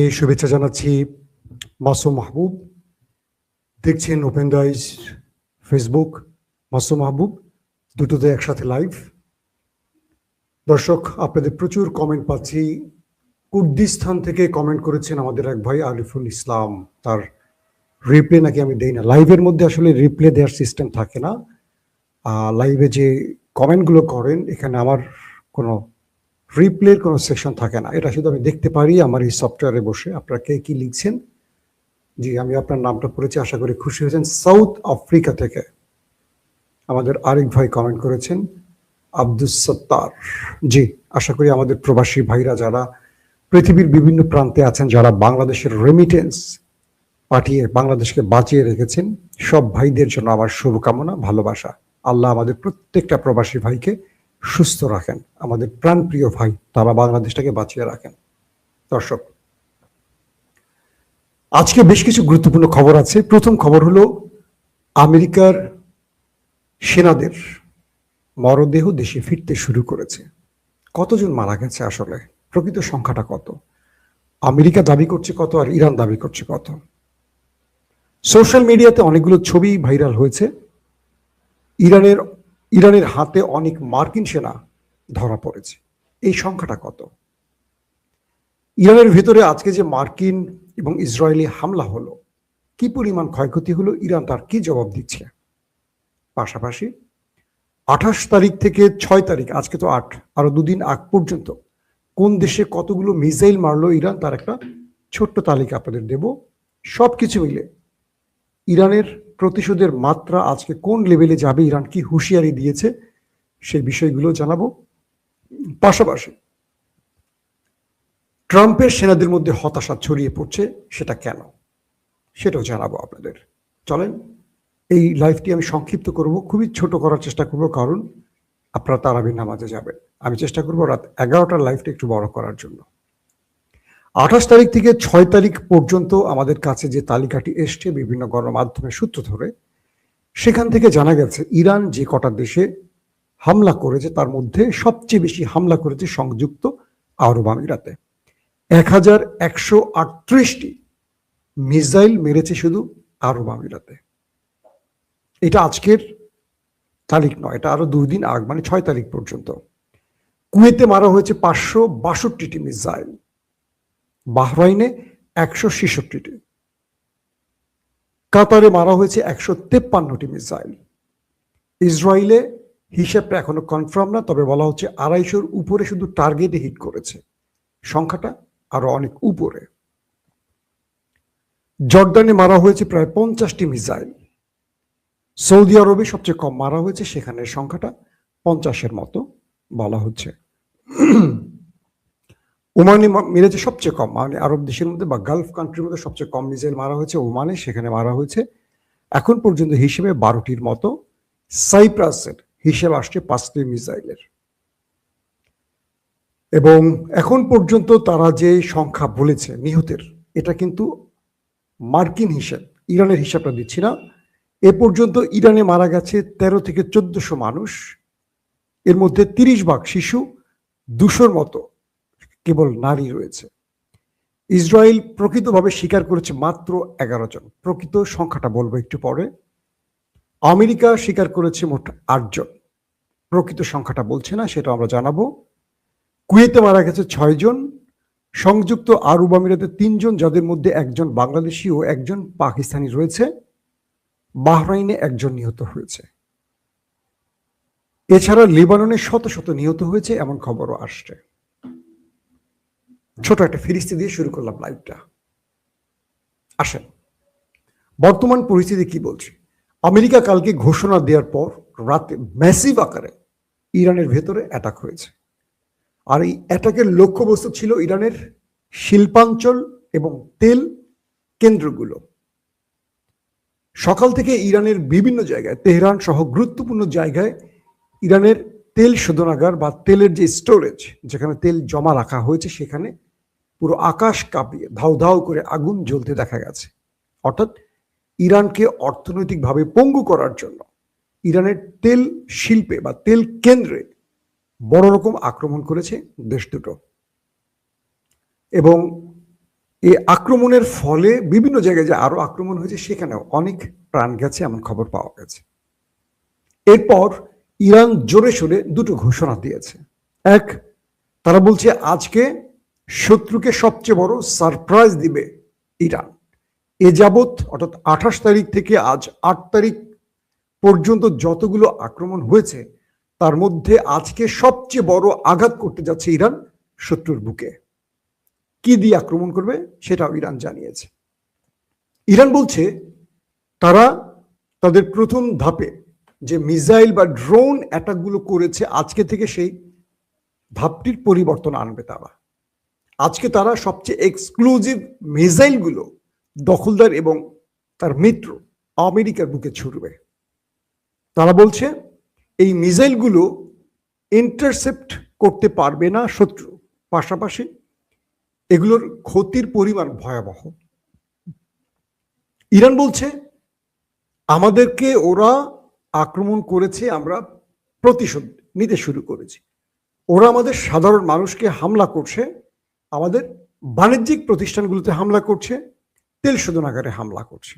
এই শুভেচ্ছা জানাচ্ছি মাসুম মাহবুব। দেখছেন open the eyes Facebook, Masum Mahbub, দুটোতে একসাথে লাইভ। দর্শক, আপনাদের প্রচুর কমেন্ট পাচ্ছি। কুর্দিস্তান থেকে কমেন্ট করেছেন আমাদের এক ভাই আরিফুল ইসলাম। তার রিপ্লে নাকি আমি দেই না। লাইভের মধ্যে আসলে রিপ্লে দেওয়ার সিস্টেম থাকে না। লাইভে যে কমেন্টগুলো করেন, এখানে আমার কোনো রিপ্লের কোনো সেকশন থাকে না। এটা শুধু আমি দেখতে পারি আমার এই সফটওয়্যারে বসে। আপনারা কে কি লিখছেন? জি, আমি আপনার নামটা পড়েছি, আশা করি খুশি হয়েছেন। সাউথ আফ্রিকা থেকে আমাদের আরেক ভাই কমেন্ট করেছেন, আব্দুস সত্তার। জি, আশা করি আমাদের প্রবাসী ভাইরা যারা পৃথিবীর বিভিন্ন প্রান্তে আছেন, যারা বাংলাদেশের রেমিটেন্স পাঠিয়ে বাংলাদেশকে বাঁচিয়ে রেখেছেন, সব ভাইদের জন্য আমার শুভকামনা, ভালোবাসা। আল্লাহ আমাদের প্রত্যেকটা প্রবাসী ভাইকে সুস্থ রাখেন, আমাদের প্রাণপ্রিয় ভাই, তারা বাংলাদেশটাকে বাঁচিয়ে রাখেন। দর্শক, আজকে বেশ কিছু গুরুত্বপূর্ণ খবর আছে। প্রথম খবর হলো আমেরিকার সেনাদের মরদেহ দেশে ফিরতে শুরু করেছে। কতজন মারা গেছে, আসলে প্রকৃত সংখ্যাটা কত? আমেরিকা দাবি করছে কত, আর ইরান দাবি করছে কত? সোশ্যাল মিডিয়াতে অনেকগুলো ছবি ভাইরাল হয়েছে। ইরানের হাতে অনেক মার্কিন সেনা ধরা পড়েছে। এই সংখ্যাটা কত? ইরানের ভেতরে আজকে যে মার্কিন এবং ইসরায়েলি হামলা হলো, কি পরিমাণ ক্ষয়ক্ষতি হলো, ইরান তার কি জবাব দিচ্ছে? পাশাপাশি 28 তারিখ থেকে 6 তারিখ, আজকে তো 8, আরো দুদিন আগ পর্যন্ত কোন দেশে কতগুলো মিসাইল মারলো ইরান, তার একটা ছোট্ট তালিকা আপনাদের দেব। সবকিছু মিলে ইরানের প্রতিশোধের মাত্রা আজকে কোন লেভেলে যাবে, ইরান কি হুঁশিয়ারি দিয়েছে, সেই বিষয়গুলো জানাবো। পাশাপাশি ট্রাম্পের সেনাদের মধ্যে হতাশা ছড়িয়ে পড়ছে, সেটা কেন, সেটাও জানাবো আপনাদের। চলেন, এই লাইভটি আমি সংক্ষিপ্ত করব, খুবই ছোট করার চেষ্টা করব, কারণ আপনারা তারাবির নামাজে যাবেন। আমি চেষ্টা করব রাত 11টার লাইভটা একটু বড় করার জন্য। 28 তারিখ থেকে 6 তারিখ পর্যন্ত আমাদের কাছে যে তালিকাটি এসছে বিভিন্ন গণমাধ্যমের সূত্র ধরে, সেখান থেকে জানা গেছে ইরান যে কটা দেশে হামলা করেছে, তার মধ্যে সবচেয়ে বেশি হামলা করেছে সংযুক্ত আরব আমিরাতে। 1138টি মিসাইল মেরেছে শুধু আরব আমিরাতে। এটা আজকের তারিখ নয়, এটা আরো 2 দিন আগ, মানে 6 তারিখ পর্যন্ত। কুয়েতে মারা হয়েছে 562টি মিসাইল, বাহরাইনে 166টি, কাতারে মারা হয়েছে 153টি মিসাইল। ইসরায়েলে হিসেবটা এখনো কনফার্ম না, তবে বলা হচ্ছে 250-র উপরে শুধু টার্গেটে হিট করেছে, সংখ্যাটা আরো অনেক উপরে। জর্ডানে মারা হয়েছে প্রায় 50টি মিসাইল। সৌদি আরবে সবচেয়ে কম মারা হয়েছে, সেখানে সংখ্যাটা 50-এর মতো বলা হচ্ছে। ওমানে মেরেছে সবচেয়ে কম, মানে আরব দেশের মধ্যে বা গালফ কান্ট্রির মধ্যে সবচেয়ে কম মিসাইল মারা হয়েছে ওমানে, সেখানে মারা হয়েছে এখন পর্যন্ত হিসেবে 12টির মতো। সাইপ্রাসের হিসেব আসছে 5টি মিসাইলের। এবং এখন পর্যন্ত তারা যে সংখ্যা বলেছে নিহতের, এটা কিন্তু মার্কিন হিসেব, ইরানের হিসাবটা দিচ্ছি না। এ পর্যন্ত ইরানে মারা গেছে 13 থেকে 1400 মানুষ, এর মধ্যে 30 ভাগ শিশু, 200-র মতো কেবল নারী রয়েছে। ইসরায়েল প্রকৃতভাবে স্বীকার করেছে মাত্র 11 জন, প্রকৃত সংখ্যাটা বলবো একটু পরে। আমেরিকা স্বীকার করেছে মোট 8 জন, প্রকৃত সংখ্যাটা বলছে না, সেটা আমরা জানাবো। কুয়েতে মারা গেছে 6 জন, সংযুক্ত আরব আমিরাতে 3 জন, যাদের মধ্যে একজন বাংলাদেশি ও একজন পাকিস্তানি রয়েছে। বাহরাইনে 1 জন নিহত হয়েছে। এছাড়া লেবাননে শত শত নিহত হয়েছে, এমন খবরও আসছে। ছোট একটা ফিরিস্তি দিয়ে শুরু করলাম লাইভটা। আসেন, বর্তমান পরিস্থিতি কি বলছে। আমেরিকা কালকে ঘোষণা দেওয়ার পর রাতে ম্যাসিভ আকারে ইরানের ভেতরে অ্যাটাক হয়েছে। আর এই অ্যাটাকের লক্ষ্যবস্তু ছিল ইরানের শিল্পাঞ্চল এবং তেল কেন্দ্রগুলো। সকাল থেকে ইরানের বিভিন্ন জায়গায়, তেহরান সহ গুরুত্বপূর্ণ জায়গায় ইরানের তেল শোধনাগার বা তেলের যে স্টোরেজ, যেখানে তেল জমা রাখা হয়েছে, সেখানে পুরো আকাশ কাঁপিয়ে ধাউ ধাউ করে আগুন জ্বলতে দেখা গেছে। অর্থাৎ ইরানকে অর্থনৈতিকভাবে পঙ্গু করার জন্য ইরানের তেল শিল্পে বা তেল কেন্দ্রে বড় রকম আক্রমণ করেছে দেশ দুটো। এবং এই আক্রমণের ফলে বিভিন্ন জায়গায় যে আরো আক্রমণ হয়েছে সেখানেও অনেক প্রাণ গেছে এমন খবর পাওয়া গেছে। এরপর ইরান জোরে সোরে দুটো ঘোষণা দিয়েছে। এক, তারা বলছে আজকে শত্রুকে সবচেয়ে বড় সারপ্রাইজ দিবে ইরান। এ যাবৎ অর্থাৎ 28 তারিখ থেকে আজ 8 তারিখ পর্যন্ত যতগুলো আক্রমণ হয়েছে তার মধ্যে আজকে সবচেয়ে বড় আঘাত করতে যাচ্ছে ইরান শত্রুর বুকে। কি দিয়ে আক্রমণ করবে সেটাও ইরান জানিয়েছে। ইরান বলছে তারা তাদের প্রথম ধাপে যে মিসাইল বা ড্রোন অ্যাটাকগুলো করেছে আজকে থেকে সেই ধাপটির পরিবর্তন আনবে তারা। আজকে তারা সবচেয়ে এক্সক্লুসিভ মিসাইলগুলো দখলদার এবং তার মিত্র আমেরিকার বুকে ছুড়বে। তারা বলছে এই মিসাইলগুলো ইন্টারসেপ্ট করতে পারবে না শত্রু, পাশাপাশি এগুলোর ক্ষতির পরিমাণ ভয়াবহ। ইরান বলছে আমাদেরকে ওরা আক্রমণ করেছে, আমরা প্রতিশোধ নিতে শুরু করেছি। ওরা আমাদের সাধারণ মানুষকে হামলা করছে, আমাদের বাণিজ্যিক প্রতিষ্ঠানগুলোতে হামলা করছে, তেল শোধনাগারে হামলা করছে।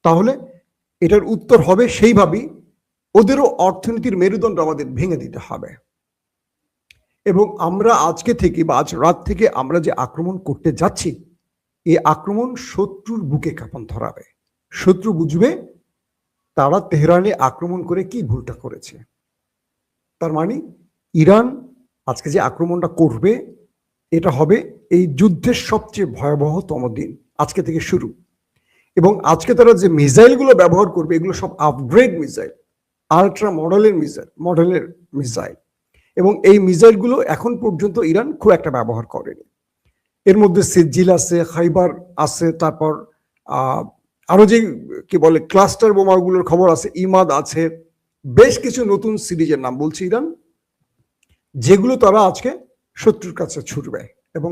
তাহলে এটার উত্তর হবে সেইভাবেই ওদেরও অর্থনীতির মেরুদণ্ড আমাদের ভেঙে দিতে হবে। এবং আমরা আজকে থেকে বা আজ রাত থেকে আমরা যে আক্রমণ করতে যাচ্ছি এই আক্রমণ শত্রুর বুকে কাঁপন ধরাবে। শত্রু বুঝবে তারা তেহরানে আক্রমণ করে কি ভুলটা করেছে। তার মানে ইরান আজকে যে আক্রমণটা করবে এটা হবে এই যুদ্ধের সবচেয়ে ভয়াবহতম দিন, আজকে থেকে শুরু। এবং আজকে তারা যে মিসাইলগুলো ব্যবহার করবে এগুলো সব আপগ্রেড মিসাইল, আলট্রা মডেলের মিসাইল। এবং এই মিসাইলগুলো এখন পর্যন্ত ইরান খুব একটা ব্যবহার করেনি। এর মধ্যে সিজিল আছে, খাইবার আছে, তারপর আরো যে কি বলে ক্লাস্টার বোমাগুলোর খবর আছে, ইমাদ আছে, বেশ কিছু নতুন সিরিজের নাম বলছে ইরান, যেগুলো তারা আজকে শত্রুর কাছে ছুটবে। এবং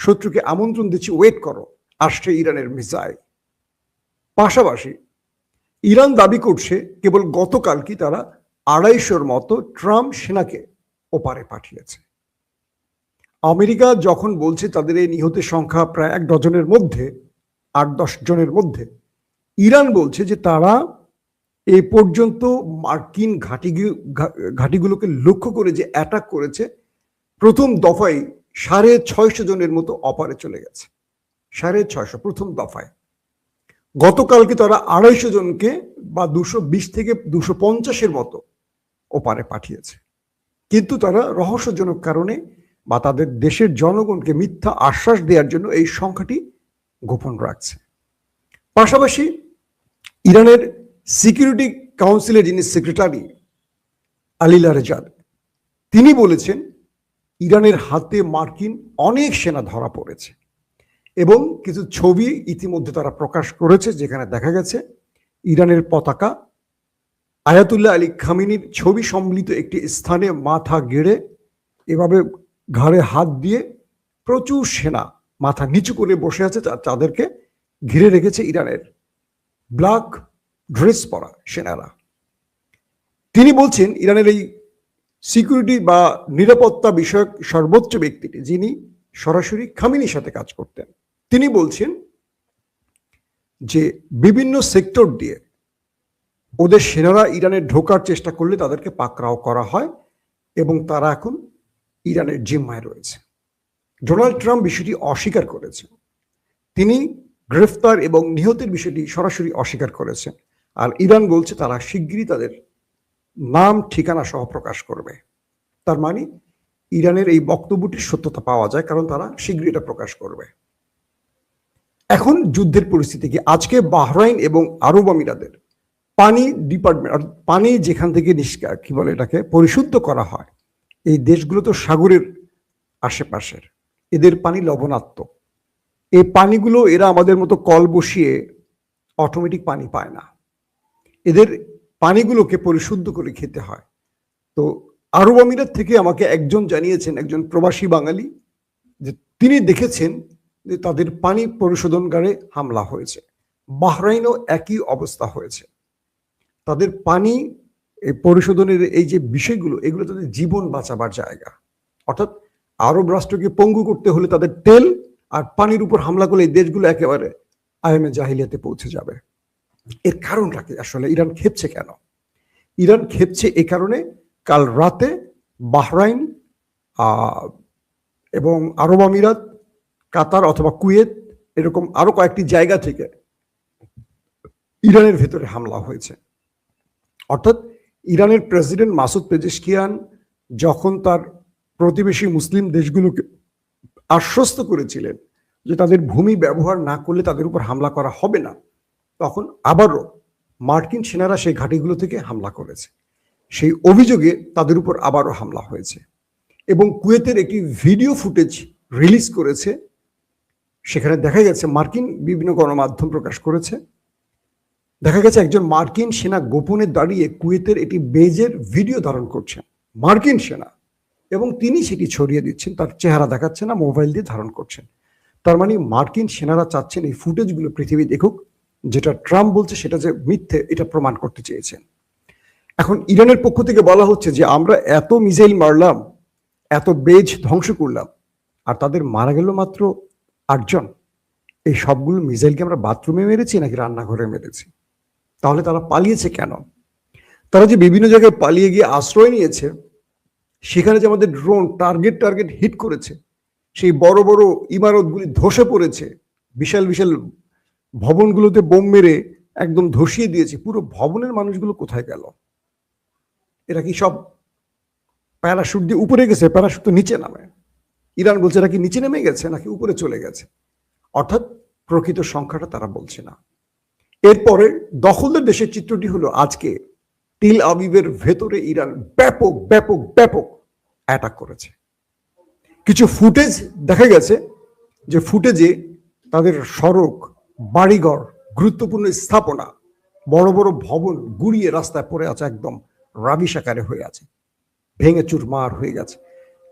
শত্রুকে আমন্ত্রণ দিচ্ছে, ওয়েট করো, আসছে ইরানের মিসাইল। পাশাপাশি ইরান দাবি করছে কেবল গতকাল কি তারা 250-র মতো ট্রাম্প সেনাকে ওপারে পাঠিয়েছে। আমেরিকা যখন বলছে তাদের এই নিহতের সংখ্যা প্রায় 1 ডজনের মধ্যে, 8-10 জনের মধ্যে, ইরান বলছে যে তারা এই পর্যন্ত মার্কিন ঘাঁটিগুলোকে লক্ষ্য করে যে অ্যাটাক করেছে, প্রথম দফায় 650 জনের মতো অপারে চলে গেছে। 650 প্রথম দফায়। গতকালকে তারা 250 জনকে বা 220 থেকে 250-এর মতো ওপারে পাঠিয়েছে। কিন্তু তারা রহস্যজনক কারণে বা তাদের দেশের জনগণকে মিথ্যা আশ্বাস দেওয়ার জন্য এই সংখ্যাটি গোপন রাখছে। পাশাপাশি ইরানের সিকিউরিটি কাউন্সিলের যিনি সেক্রেটারি আলী লারেজাদ, তিনি বলেছেন ইরানের হাতে মার্কিন অনেক সেনা ধরা পড়েছে। এবং কিছু ছবি ইতিমধ্যে তারা প্রকাশ করেছে যেখানে দেখা গেছে ইরানের পতাকা, আয়াতুল্লাহ আলী খামিনির ছবি সম্মিলিত একটি স্থানে মাথা গেড়ে এভাবে ঘাড়ে হাত দিয়ে প্রচুর সেনা মাথা নিচু করে বসে আছে, তাদেরকে ঘিরে রেখেছে ইরানের ব্ল্যাক ড্রেস পরা সেনারা। তিনি বলছেন ইরানের এই সিকিউরিটি বা নিরাপত্তা বিষয়ক সর্বোচ্চ ব্যক্তিটি, যিনি সরাসরি খামিনির সাথে কাজ করতেন, তিনি বলছেন যে বিভিন্ন সেক্টর দিয়ে ওদের সেনারা ইরানে ঢোকার চেষ্টা করলে তাদেরকে পাকড়াও করা হয় এবং তারা এখন ইরানের জিম্মায় রয়েছে। ডোনাল্ড ট্রাম্প বিষয়টি অস্বীকার করেছেন। তিনি গ্রেফতার এবং নিহতের বিষয়টি সরাসরি অস্বীকার করেছেন। আর ইরান বলছে তারা শিগগিরই তাদের নাম ঠিকানা সহ প্রকাশ করবে। তার মানে ইরানের এই বক্তব্যটির সত্যতা পাওয়া যায়, কারণ তারা শিগগিরই এটা প্রকাশ করবে। এখন যুদ্ধের পরিস্থিতি কি? আজকে বাহরাইন এবং আরব আমিরাতের পানি ডিপার্টমেন্ট, পানি যেখান থেকে কি বলে এটাকে পরিশুদ্ধ করা হয়, এই দেশগুলো তো সাগরের আশেপাশের, এদের পানি লবণাক্ত। এই পানিগুলো এরা আমাদের মতো কল বসিয়ে অটোমেটিক পানি পায় না, এদের পানিগুলোকে পরিশুদ্ধ করে খেতে হয়। তো আরব আমিরাত থেকে আমাকে একজন জানিয়েছেন, একজন প্রবাসী বাঙালি, যে তিনি দেখেছেন যে তাদের পানি পরিশোধনাগারে হামলা হয়েছে। বাহরাইনও একই অবস্থা হয়েছে। তাদের পানি পরিশোধনের এই যে বিষয়গুলো, এগুলো তাদের জীবন বাঁচাবার জায়গা। অর্থাৎ আরব রাষ্ট্রকে পঙ্গু করতে হলে তাদের তেল আর পানির উপর হামলা করলে এই দেশগুলো একেবারে আইএমএ জাহিলিয়াতে পৌঁছে যাবে। এর কারণটা কি আসলে? ইরান ক্ষেপছে কেন? ইরান ক্ষেপছে এই কারণে, কাল রাতে বাহরাইন এবং আরব আমিরাত, কাতার অথবা কুয়েত, এরকম আরো কয়েকটি জায়গা থেকে ইরানের ভেতরে হামলা হয়েছে। অর্থাৎ ইরানের প্রেসিডেন্ট মাসুদ পেজেশকিয়ান যখন তার প্রতিবেশী মুসলিম দেশগুলোকে আশ্বস্ত করেছিলেন যে তাদের ভূমি ব্যবহার না করলে তাদের উপর হামলা করা হবে না, তখন আবারও মার্কিন সেনারা সেই ঘাঁটিগুলো থেকে হামলা করেছে। সেই অভিযোগে তাদের উপর আবারও হামলা হয়েছে এবং কুয়েতের একটি ভিডিও ফুটেজ রিলিজ করেছে। সেখানে দেখা গেছে, মার্কিন বিভিন্ন গণমাধ্যম প্রকাশ করেছে, দেখা গেছে একজন মার্কিন সেনা গোপনে দাঁড়িয়ে কুয়েতের একটি বেজের ভিডিও ধারণ করছেন, মার্কিন সেনা, এবং তিনি সেটি ছড়িয়ে দিচ্ছেন, তার চেহারা দেখাচ্ছে না, মোবাইল দিয়ে ধারণ করছেন। তার মানে মার্কিন সেনারা চাচ্ছেন এই ফুটেজগুলো পৃথিবী দেখুক, যেটা ট্রাম্প বলছে সেটা যে মিথ্যে, এটা প্রমাণ করতে চেয়েছেন। এখন ইরানের পক্ষ থেকে বলা হচ্ছে যে আমরা এত মিসাইল মারলাম, এত বেজ ধ্বংস করলাম, আর তাদের মারা গেল মাত্র 8 জন। এই সবগুলো মিসাইলকে আমরা বাথরুমে মেরেছি নাকি রান্নাঘরে মেরেছি? তাহলে তারা পালিয়েছে কেন? তারা যে বিভিন্ন জায়গায় পালিয়ে গিয়ে আশ্রয় নিয়েছে, সেখানে যে আমাদের ড্রোন টার্গেট হিট করেছে, সেই বড় বড় ইমারতগুলি ধসে পড়েছে, বিশাল বিশাল ভবনগুলোতে বোম মেরে একদম ধসিয়ে দিয়েছে, পুরো ভবনের মানুষগুলো কোথায় গেল? এরা কি সব প্যারাশুট দিয়ে উপরে গেছে? প্যারাশুট তো নিচে নামে। ইরান বলছে এরা কি নিচে নেমে গেছে নাকি উপরে চলে গেছে? অর্থাৎ প্রকৃত সংখ্যাটা তারা বলছে না। এরপরে দখলদার দেশের চিত্রটি হলো আজকে তেল আবিবের ভেতরে ইরান ব্যাপক ব্যাপক ব্যাপক অ্যাটাক করেছে। কিছু ফুটেজ দেখা গেছে, যে ফুটেজে তাদের সড়ক, বাড়িঘর, গুরুত্বপূর্ণ স্থাপনা, বড় বড় ভবন গুড়িয়ে রাস্তায় পড়ে আছে, একদম রাবিশ আকারে হয়ে আছে, ভেঙে চুরমার হয়ে গেছে।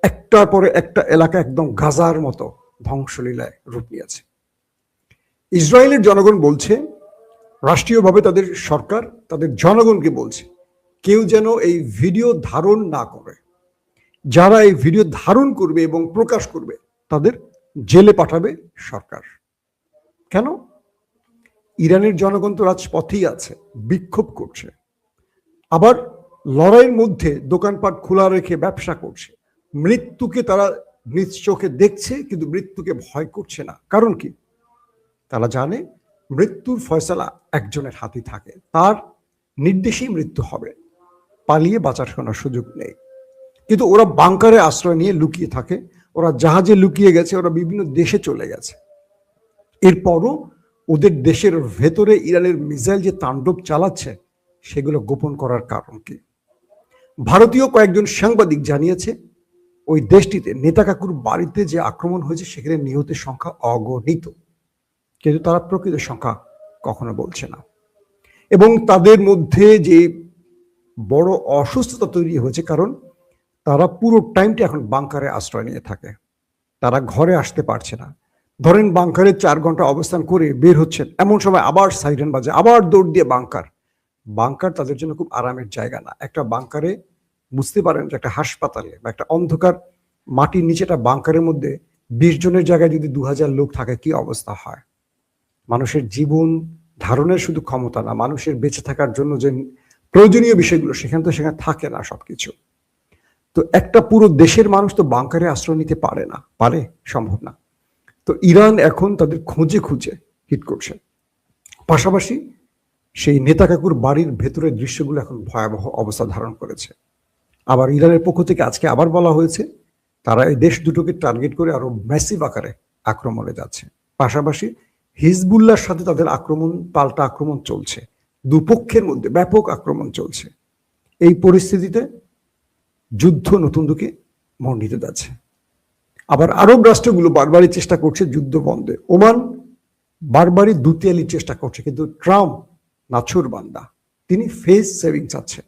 একটার পরে একটা এলাকা একদম গাজার মতো ধ্বংসলীলায় রূপ নিয়েছে। ইসরায়েলের জনগণ বলছে, রাষ্ট্রীয়ভাবে তাদের সরকার তাদের জনগণকে বলছে, কেউ যেন এই ভিডিও ধারণ না করে। যারা এই ভিডিও ধারণ করবে এবং প্রকাশ করবে তাদের জেলে পাঠাবে সরকার। কেন? ইরানের জনগণ তো রাজপথেই আছে, বিক্ষোভ করছে, আবার লড়াইয়ের মধ্যে দোকানপাট খোলা রেখে ব্যবসা করছে। মৃত্যুকে তারা নিজ চোখে দেখছে, কিন্তু মৃত্যুকে ভয় করছে না। কারণ কি? তারা জানে মৃত্যুর ফয়সালা একজনের হাতে থাকে, তার নির্দেশেই মৃত্যু হবে, পালিয়ে বাঁচার কোনো সুযোগ নেই। কিন্তু ওরা বাংকারে আশ্রয় নিয়ে লুকিয়ে থাকে, ওরা জাহাজে লুকিয়ে গেছে, ওরা বিভিন্ন দেশে চলে গেছে। এরপরও ওদের দেশের ভেতরে ইরানের মিসাইল যে তাণ্ডব চালাচ্ছে, সেগুলো গোপন করার কারণ কি? ভারতীয় কয়েকজন সাংবাদিক জানিয়েছে, ওই দেশটিতে নেতা কাকুর বাড়িতে যে আক্রমণ হয়েছে সেখানে নিহতের সংখ্যা অগণিত, কিন্তু তারা প্রকৃত সংখ্যা কখনো বলছে না। এবং তাদের মধ্যে যে বড় অসুস্থতা তৈরি হয়েছে, কারণ তারা পুরো টাইমটা এখন বাংকারে আশ্রয় নিয়ে থাকে, তারা ঘরে আসতে পারছে না। ধরেন বাংকারে 4 ঘন্টা অবস্থান করে বের হচ্ছেন, এমন সময় আবার সাইরেন বাজে, আবার দৌড় দিয়ে বাংকার। বাংকার তাদের জন্য খুব আরামের জায়গা না। একটা বাংকারে, বুঝতে পারেন যে একটা হাসপাতালে বা একটা অন্ধকার মাটির নিচেটা বাংকারের মধ্যে 20 জনের জায়গায় যদি 2000 লোক থাকে, কি অবস্থা হয়? মানুষের জীবন ধারণের শুধু ক্ষমতা না, মানুষের বেঁচে থাকার জন্য যে প্রয়োজনীয় বিষয়গুলো সেখানে থাকে না সবকিছু। তো একটা পুরো দেশের মানুষ তো বাংকারে আশ্রয় নিতে পারে না, পারে? সম্ভব না। তো ইরান এখন তাদের খুঁজে খুঁজে হিট করছে। পাশাপাশি সেই নেতা কাকুর বাড়ির ভেতরের দৃশ্যগুলো এখন ভয়াবহ অবস্থা ধারণ করেছে। আবার ইরানের পক্ষ থেকে আজকে আবার বলা হয়েছে তারা এই দেশ দুটোকে টার্গেট করে আরো ম্যাসিভ আকারে আক্রমণে যাচ্ছে। পাশাপাশি হিজবুল্লাহর সাথে তাদের পাল্টা আক্রমণ চলছে, দুপক্ষের মধ্যে ব্যাপক আক্রমণ চলছে। এই পরিস্থিতিতে যুদ্ধ নতুন দিকে মোড় নিতে যাচ্ছে। আবার আরব রাষ্ট্রগুলো বারবারই চেষ্টা করছে যুদ্ধ বন্ধে। ওমান বারবারই দুতিয়ালির চেষ্টা করছে, কিন্তু ট্রাম্প নাছুর বান্দা, তিনি ফেস সেভিং চাচ্ছেন।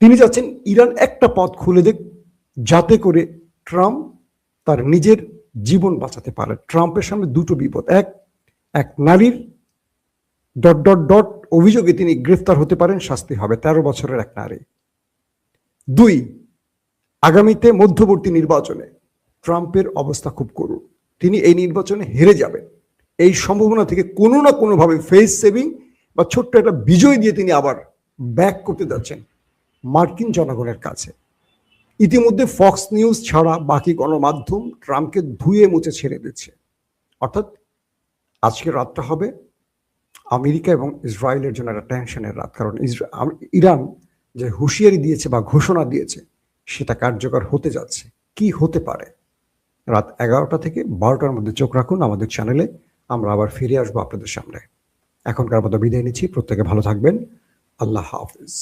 তিনি চাচ্ছেন ইরান একটা পথ খুলে দেখ, যাতে করে ট্রাম্প তার নিজের জীবন বাঁচাতে পারে। ট্রাম্পের সামনে দুটো বিপদ, এক নারীর ... অভিযোগে তিনি গ্রেফতার হতে পারেন, শাস্তি হবে, 13 বছরের এক নারী। 2, আগামীতে মধ্যবর্তী নির্বাচনে ট্রাম্পের অবস্থা খুব করুণ। তিনি এই নির্বাচনে হেরে যাবেন, এই সম্ভাবনা থেকে কোনো না কোনোভাবে ফেস সেভিং বা ছোট্ট একটা বিজয় দিয়ে তিনি আবার ব্যাক করতে যাচ্ছেন মার্কিন জনগণের কাছে। ইতিমধ্যে ফক্স নিউজ ছাড়া বাকি গণমাধ্যম ট্রাম্পকে ধুয়ে মুছে ছেড়ে দিচ্ছে। অর্থাৎ আজকের রাতটা হবে আমেরিকা এবং ইসরায়েলের জন্য একটা টেনশনের রাত, কারণ ইরান যে হুঁশিয়ারি দিয়েছে বা ঘোষণা দিয়েছে সেটা কার্যকর হতে যাচ্ছে। কি হতে পারে? রাত 11টা থেকে 12টার মধ্যে চোখ রাখুন আমাদের চ্যানেলে, আমরা আবার ফিরে আসবো আপনাদের সামনে। এখনকার মতো বিদায় নিচ্ছি, প্রত্যেকে ভালো থাকবেন, আল্লাহ হাফিজ।